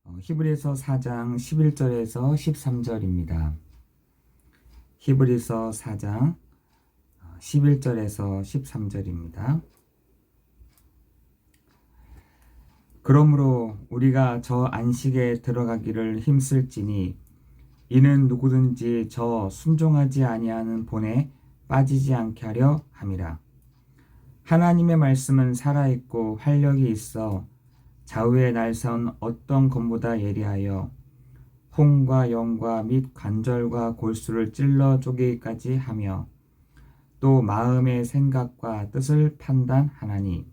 히브리서 4장 11절에서 13절입니다. 히브리서 4장 11절에서 13절입니다. 그러므로 우리가 저 안식에 들어가기를 힘쓸지니 이는 누구든지 저 순종하지 아니하는 본에 빠지지 않게 하려 함이라. 하나님의 말씀은 살아있고 활력이 있어 좌우에 날선 어떤 검보다 예리하여 홍과 영과 및 관절과 골수를 찔러 쪼개기까지 하며 또 마음의 생각과 뜻을 판단하나니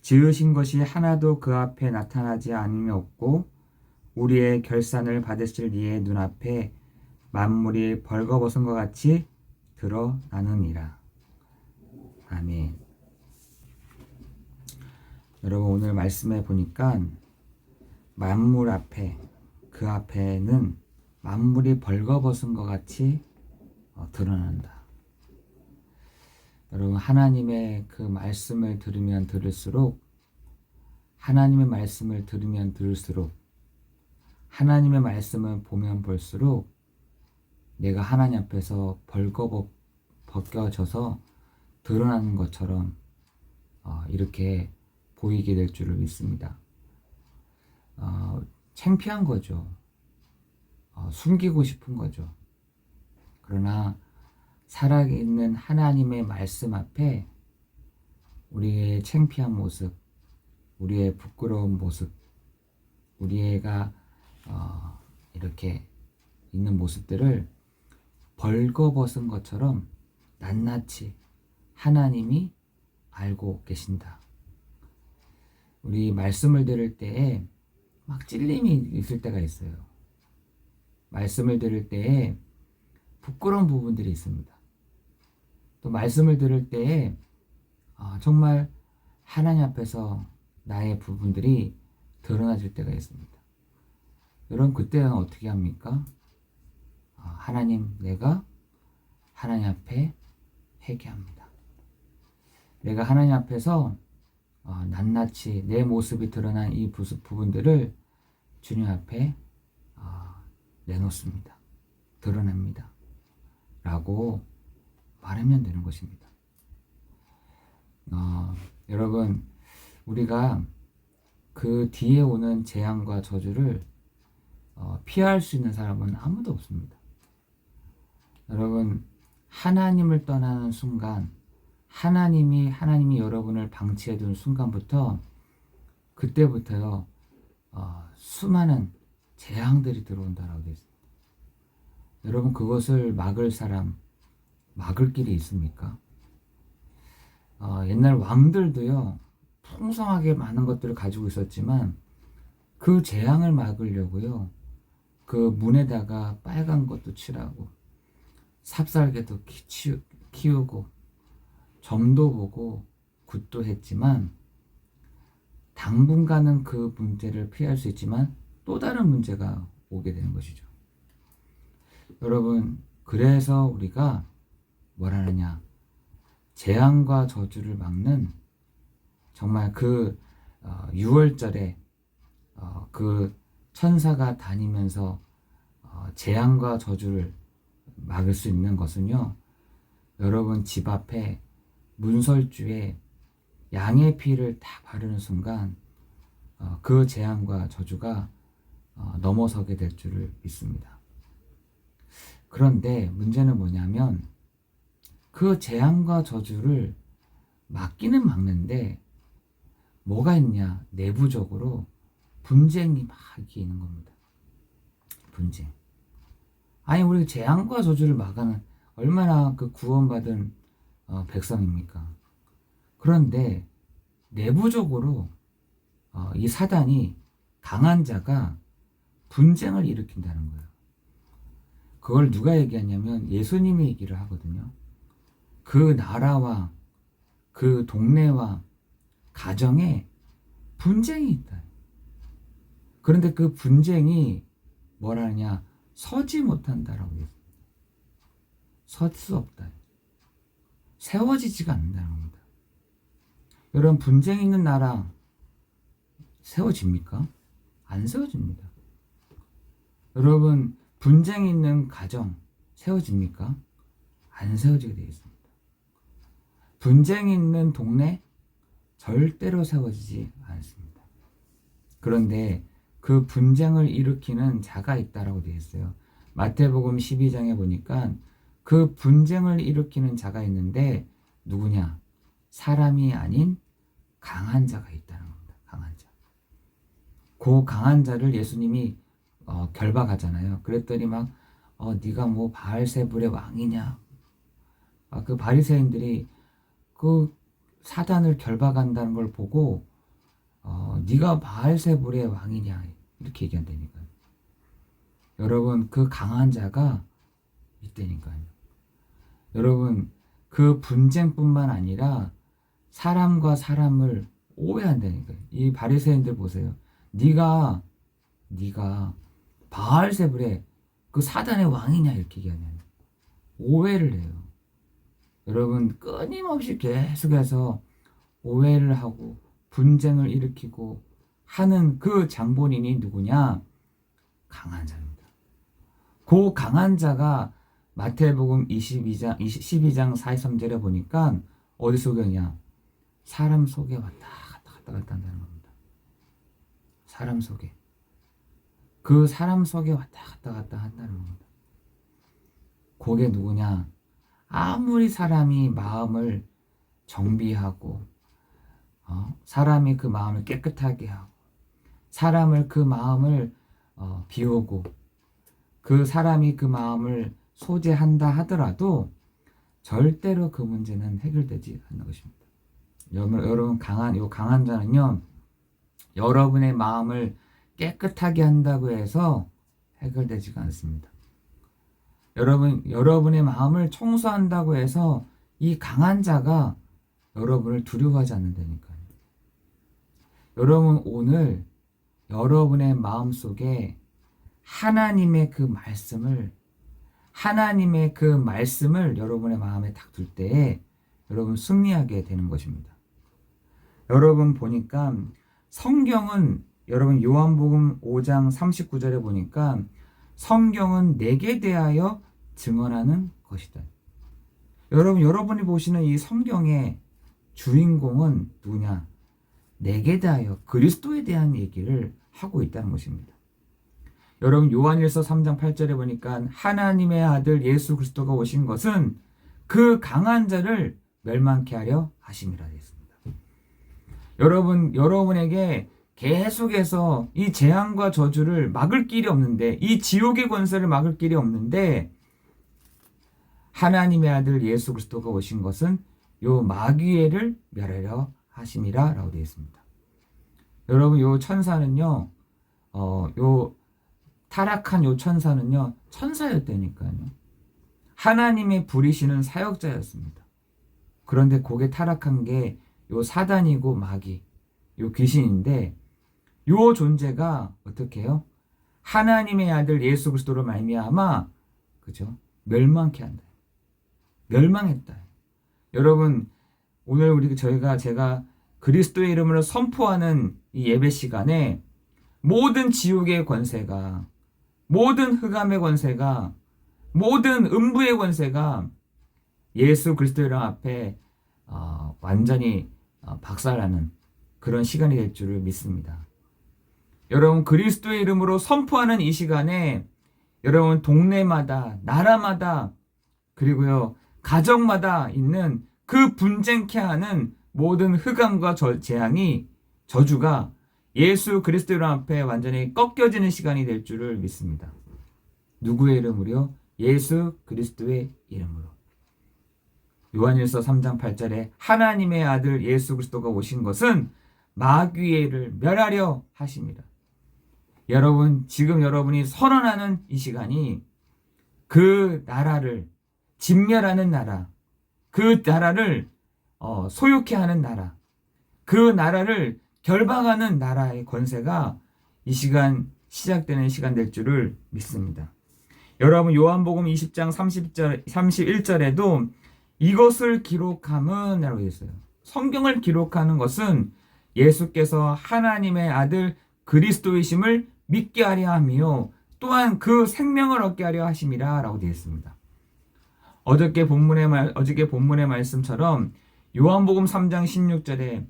지으신 것이 하나도 그 앞에 나타나지 않음이 없고 우리의 결산을 받으실 이의 눈앞에 만물이 벌거벗은 것 같이 드러나느니라. 아멘. 여러분, 오늘 말씀해 보니까 만물 앞에, 그 앞에는 만물이 벌거벗은 것 같이 드러난다. 여러분, 하나님의 그 말씀을 들으면 들을수록, 하나님의 말씀을 들으면 들을수록, 하나님의 말씀을 보면 볼수록 내가 하나님 앞에서 벗겨져서 드러나는 것처럼 이렇게 보이게 될 줄을 믿습니다. 창피한 거죠. 숨기고 싶은 거죠. 그러나 살아있는 하나님의 말씀 앞에 우리의 창피한 모습, 우리의 부끄러운 모습, 우리가 이렇게 있는 모습들을 벌거벗은 것처럼 낱낱이 하나님이 알고 계신다. 우리 말씀을 들을 때에 막 찔림이 있을 때가 있어요. 말씀을 들을 때에 부끄러운 부분들이 있습니다. 또 말씀을 들을 때에 정말 하나님 앞에서 나의 부분들이 드러나질 때가 있습니다. 여러분, 그때는 어떻게 합니까? 하나님, 내가 하나님 앞에 회개합니다. 내가 하나님 앞에서 낱낱이 내 모습이 드러난 이 부분들을 주님 앞에 내놓습니다. 드러냅니다. 라고 말하면 되는 것입니다. 여러분, 우리가 그 뒤에 오는 재앙과 저주를 피할 수 있는 사람은 아무도 없습니다. 여러분, 하나님을 떠나는 순간, 하나님이 여러분을 방치해 둔 순간부터, 그때부터요, 수많은 재앙들이 들어온다라고 되어 있습니다. 여러분, 그것을 막을 사람, 막을 길이 있습니까? 옛날 왕들도요, 풍성하게 많은 것들을 가지고 있었지만, 그 재앙을 막으려고요, 그 문에다가 빨간 것도 칠하고, 삽살개도 키우고, 점도 보고, 굿도 했지만, 당분간은 그 문제를 피할 수 있지만, 또 다른 문제가 오게 되는 것이죠. 여러분, 그래서 우리가 뭘 하느냐? 재앙과 저주를 막는 정말 그 6월절에 그 천사가 다니면서 재앙과 저주를 막을 수 있는 것은요, 여러분 집 앞에 문설주에 양의 피를 다 바르는 순간 그 재앙과 저주가 넘어서게 될 줄을 믿습니다. 그런데 문제는 뭐냐면 그 재앙과 저주를 막기는 막는데 뭐가 있냐? 내부적으로 분쟁이 막 이렇게 있는 겁니다. 분쟁. 아니, 우리 재앙과 저주를 막아는 얼마나 그 구원받은 백성입니까? 그런데 내부적으로 이 사단이, 강한 자가 분쟁을 일으킨다는 거예요. 그걸 누가 얘기하냐면 예수님이 얘기를 하거든요. 그 나라와 그 동네와 가정에 분쟁이 있다. 그런데 그 분쟁이 뭐라냐? 서지 못한다라고 했습니다. 설 수 없다. 세워지지가 않는다는 겁니다. 여러분, 분쟁 있는 나라 세워집니까? 안 세워집니다. 여러분, 분쟁 있는 가정 세워집니까? 안 세워지게 되어 있습니다. 분쟁 있는 동네 절대로 세워지지 않습니다. 그런데 그 분쟁을 일으키는 자가 있다라고 되어 있어요. 마태복음 12장에 보니까 그 분쟁을 일으키는 자가 있는데 누구냐? 사람이 아닌 강한 자가 있다는 겁니다. 강한 자. 그 강한 자를 예수님이 결박하잖아요. 그랬더니 막 네가 뭐 바알세불의 왕이냐? 그 바리새인들이 그 사단을 결박한다는 걸 보고 네가 바알세불의 왕이냐 이렇게 얘기한다니까요. 여러분, 그 강한 자가 있다니까요. 여러분, 그 분쟁뿐만 아니라 사람과 사람을 오해한다니까요. 이 바리새인들 보세요. 네가 바알세불의 그 사단의 왕이냐 이렇게 얘기하냐요. 오해를 해요. 여러분, 끊임없이 계속해서 오해를 하고 분쟁을 일으키고 하는 그 장본인이 누구냐? 강한 자입니다. 그 강한 자가 마태복음 12장 43절에 보니까 어디 속에냐? 사람 속에 왔다 갔다 한다는 겁니다. 사람 속에. 그 사람 속에 왔다 갔다 한다는 겁니다. 그게 누구냐? 아무리 사람이 마음을 정비하고 사람이 그 마음을 깨끗하게 하고 사람을 그 마음을 비우고 그 사람이 그 마음을 소재한다 하더라도 절대로 그 문제는 해결되지 않는 것입니다. 여러분, 강한 자는요, 여러분의 마음을 깨끗하게 한다고 해서 해결되지가 않습니다. 여러분의 마음을 청소한다고 해서 이 강한 자가 여러분을 두려워하지 않는다니까요. 여러분, 오늘 여러분의 마음 속에 하나님의 그 말씀을 여러분의 마음에 딱 둘 때에 여러분 승리하게 되는 것입니다. 여러분 보니까 성경은 여러분 요한복음 5장 39절에 보니까 성경은 내게 대하여 증언하는 것이다. 여러분이 보시는 이 성경의 주인공은 누구냐? 내게 대하여 그리스도에 대한 얘기를 하고 있다는 것입니다. 여러분, 요한일서 3장 8절에 보니까 하나님의 아들 예수 그리스도가 오신 것은 그 강한 자를 멸망케 하려 하심이라 했습니다. 여러분에게 계속해서 이 재앙과 저주를 막을 길이 없는데, 이 지옥의 권세를 막을 길이 없는데, 하나님의 아들 예수 그리스도가 오신 것은 요 마귀를 멸하려 하심이라 라고 되어 있습니다. 여러분, 요 천사는요, 타락한 요 천사는요, 천사였다니까요. 하나님의 부리시는 사역자였습니다. 그런데 그게 타락한 게 요 사단이고 마귀, 요 귀신인데, 요 존재가 어떻게 해요? 하나님의 아들 예수 그리스도로 말미암아, 그죠? 멸망케 한다. 멸망했다. 여러분, 오늘 제가 그리스도의 이름으로 선포하는 이 예배 시간에 모든 지옥의 권세가, 모든 흑암의 권세가, 모든 음부의 권세가 예수 그리스도의 이름 앞에 완전히 박살나는 그런 시간이 될 줄을 믿습니다. 여러분, 그리스도의 이름으로 선포하는 이 시간에 여러분 동네마다, 나라마다, 그리고요 가정마다 있는 그 분쟁케 하는 모든 흑암과 재앙이, 저주가 예수 그리스도의 이름 앞에 완전히 꺾여지는 시간이 될 줄을 믿습니다. 누구의 이름으로요? 예수 그리스도의 이름으로. 요한일서 3장 8절에 하나님의 아들 예수 그리스도가 오신 것은 마귀를 멸하려 하심이라. 여러분, 지금 여러분이 선언하는 이 시간이 그 나라를 진멸하는 나라, 그 나라를 소유케 하는 나라, 그 나라를 결박하는 나라의 권세가 이 시간 시작되는 시간 될 줄을 믿습니다. 여러분, 요한복음 20장 31절에도 이것을 기록함은 라고 했어요. 성경을 기록하는 것은 예수께서 하나님의 아들 그리스도이심을 믿게 하려 하며 또한 그 생명을 얻게 하려 하심이라 라고 되어 있습니다. 어저께 본문의 말씀처럼 요한복음 3장 16절에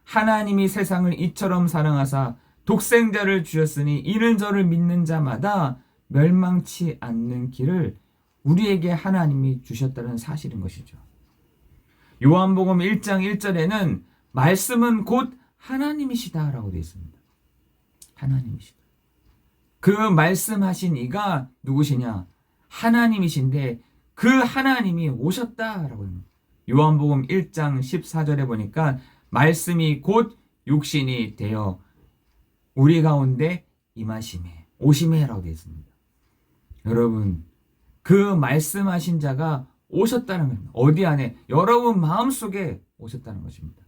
하나님이 세상을 이처럼 사랑하사 독생자를 주셨으니 이는 저를 믿는 자마다 멸망치 않는 길을 우리에게 하나님이 주셨다는 사실인 것이죠. 요한복음 1장 1절에는 말씀은 곧 하나님이시다 라고 되어 있습니다. 하나님이시다. 그 말씀하신 이가 누구시냐? 하나님이신데 그 하나님이 오셨다라고 합니다. 요한복음 1장 14절에 보니까 말씀이 곧 육신이 되어 우리 가운데 임하심에 오심에라고 되어 있습니다. 여러분, 그 말씀하신 자가 오셨다는 겁니다. 어디 안에? 여러분 마음속에 오셨다는 것입니다.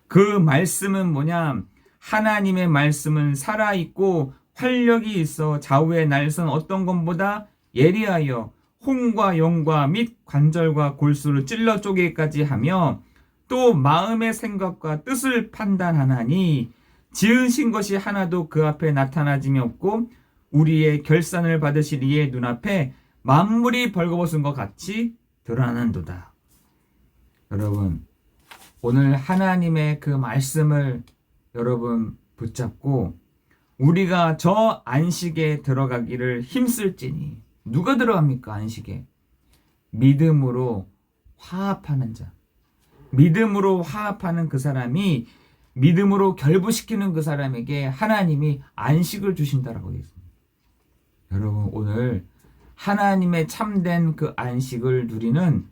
그 말씀은 뭐냐? 하나님의 말씀은 살아있고 활력이 있어 좌우의 날선 어떤 것보다 예리하여 혼과 영과 및 관절과 골수를 찔러 쪼개기까지 하며 또 마음의 생각과 뜻을 판단하나니 지으신 것이 하나도 그 앞에 나타나짐이 없고 우리의 결산을 받으실 이의 눈앞에 만물이 벌거벗은 것 같이 드러나는도다. 여러분, 오늘 하나님의 그 말씀을 여러분 붙잡고 우리가 저 안식에 들어가기를 힘쓸지니. 누가 들어갑니까? 안식에. 믿음으로 화합하는 자. 믿음으로 화합하는 그 사람이 믿음으로 결부시키는 그 사람에게 하나님이 안식을 주신다라고 되어 있습니다. 여러분, 오늘 하나님의 참된 그 안식을 누리는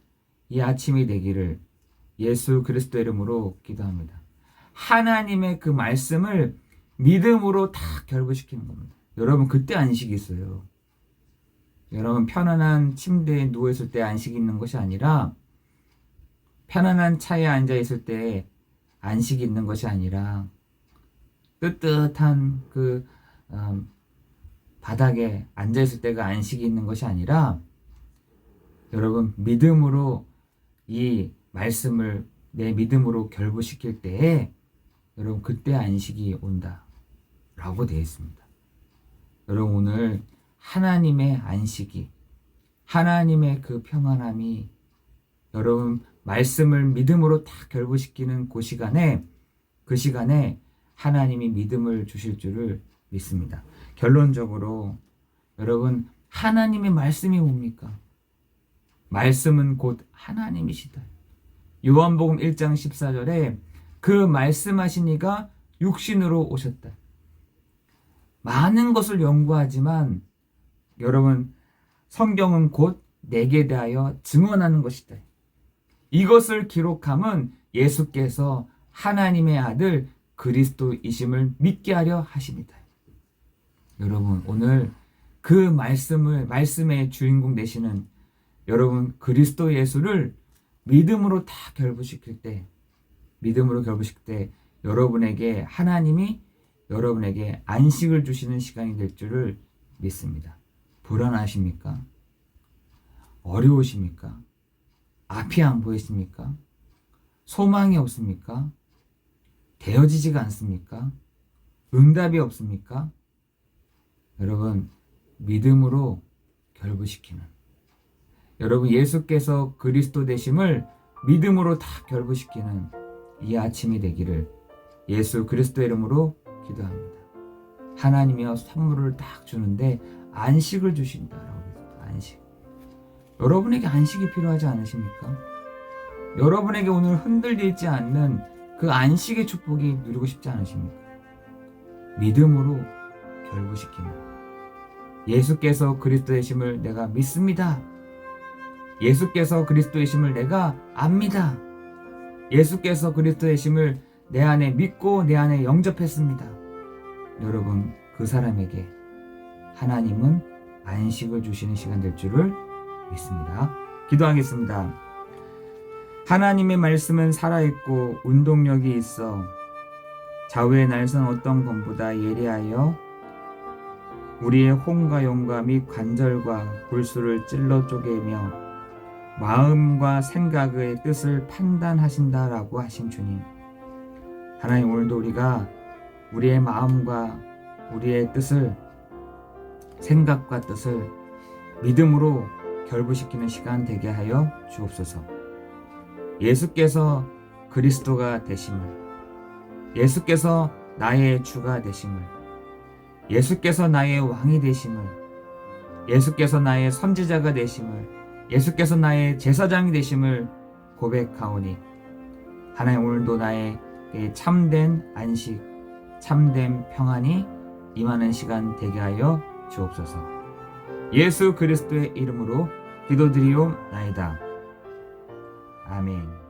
이 아침이 되기를 예수 그리스도 이름으로 기도합니다. 하나님의 그 말씀을 믿음으로 다 결부시키는 겁니다. 여러분, 그때 안식이 있어요. 여러분, 편안한 침대에 누워있을 때 안식이 있는 것이 아니라 편안한 차에 앉아있을 때 안식이 있는 것이 아니라 뜨뜻한 그 바닥에 앉아있을 때가 안식이 있는 것이 아니라 여러분, 믿음으로 이 말씀을 내 믿음으로 결부시킬 때에 여러분, 그때 안식이 온다 라고 되어 있습니다. 여러분, 오늘 하나님의 안식이, 하나님의 그 평안함이 여러분 말씀을 믿음으로 다 결부시키는 그 시간에 하나님이 믿음을 주실 줄을 믿습니다. 결론적으로 여러분, 하나님의 말씀이 뭡니까? 말씀은 곧 하나님이시다. 요한복음 1장 14절에 그 말씀하신 이가 육신으로 오셨다. 많은 것을 연구하지만 여러분, 성경은 곧 내게 대하여 증언하는 것이다. 이것을 기록함은 예수께서 하나님의 아들 그리스도이심을 믿게 하려 하십니다. 여러분, 오늘 그 말씀의 주인공 되시는 여러분 그리스도 예수를 믿음으로 다 결부시킬 때 여러분에게 하나님이 여러분에게 안식을 주시는 시간이 될 줄을 믿습니다. 불안하십니까? 어려우십니까? 앞이 안 보이십니까? 소망이 없습니까? 되어지지가 않습니까? 응답이 없습니까? 여러분, 믿음으로 결부시키는, 여러분 예수께서 그리스도 되심을 믿음으로 다 결부시키는 이 아침이 되기를 예수 그리스도 이름으로 기도합니다. 하나님이여 선물을 딱 주는데 안식을 주신다라고 했습니다. 안식. 여러분에게 안식이 필요하지 않으십니까? 여러분에게 오늘 흔들리지 않는 그 안식의 축복이 누리고 싶지 않으십니까? 믿음으로 결부시키는, 예수께서 그리스도이심을 내가 믿습니다. 예수께서 그리스도이심을 내가 압니다. 예수께서 그리스도이심을 내 안에 믿고 내 안에 영접했습니다. 여러분, 그 사람에게 하나님은 안식을 주시는 시간 될 줄을 믿습니다. 기도하겠습니다. 하나님의 말씀은 살아있고 운동력이 있어 좌우의 날선 어떤 것보다 예리하여 우리의 혼과 영과 및 관절과 골수를 찔러 쪼개며 마음과 생각의 뜻을 판단하신다라고 하신 주님, 하나님, 오늘도 우리가 우리의 마음과 우리의 뜻을, 생각과 뜻을 믿음으로 결부시키는 시간 되게 하여 주옵소서. 예수께서 그리스도가 되심을, 예수께서 나의 주가 되심을, 예수께서 나의 왕이 되심을, 예수께서 나의 선지자가 되심을, 예수께서 나의 제사장이 되심을 고백하오니 하나님, 오늘도 나에게 참된 안식, 참된 평안이 임하는 시간 되게 하여 주옵소서. 예수 그리스도의 이름으로 기도드리옵나이다. 아멘.